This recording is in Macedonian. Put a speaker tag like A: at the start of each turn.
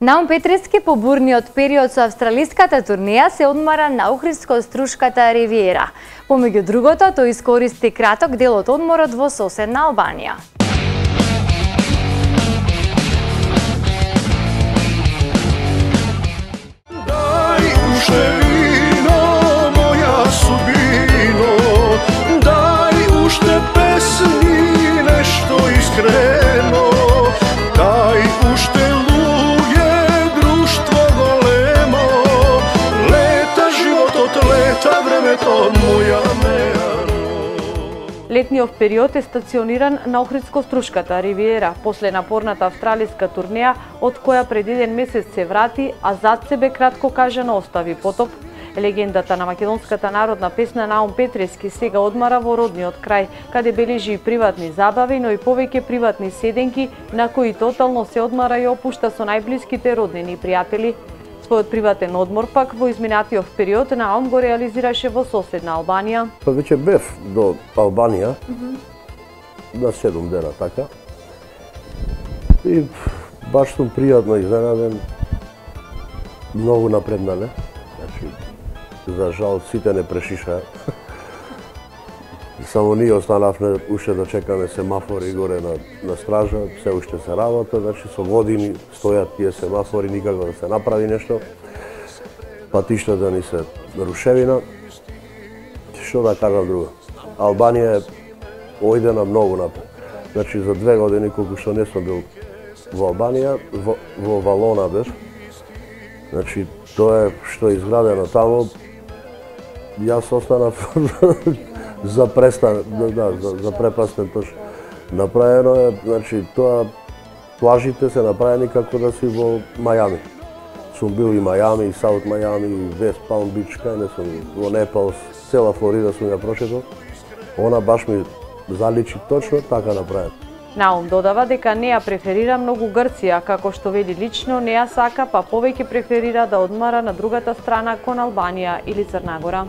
A: Наум Петрески по бурниот период со австралиската турнеја се одмара на Охридско-Струшката ривиера. Помеѓу другото, тој искористи краток дел од одморот во соседна Албанија.
B: Летниот период е стациониран на Охридско-Струшката ривиера после напорната австралиска турнеја, од која пред еден месец се врати, а зад себе кратко кажано остави потоп. Легендата на македонската народна песна Наум Петрески сега одмара во родниот крај, каде бележи и приватни забави, но и повеќе приватни седенки, на кои тотално се одмара и опушта со најблиските роднини и пријатели. Својот приватен одмор пак во изминатиот период Наум го реализираше во соседна Албанија.
C: Веќе бев до Албанија на 7 дена така. И баш сум пријатно изненаден, многу напреднале. Значи, за жал сите не прешишаа. Само ние останавме уште да чекаме семафори горе на стража, се уште се работа, значи со години стојат тие семафори, никако да се направи нешто. Патиштата ни се рушевина. Што да кажам друго? Албанија е ојдена многу напред. Значи за 2 години колку што не сум бил во Албанија, во Валона бев. Значи тоа е што е изградено таму. Јас останав за препастен тош. Направено е, значи тоа плажите се направени како да си во Мајами. Сум бил и Мајами, и Саут Мајами, и Вест Палм Бич, кај не сум во Непал, цела Флорида сум ја прошетал. Она баш ми заличи точно така направено.
B: Наум додава дека не ја преферира многу Грција, како што вели лично не ја сака, па повеќе преферира да одмара на другата страна кон Албанија или Црна Гора.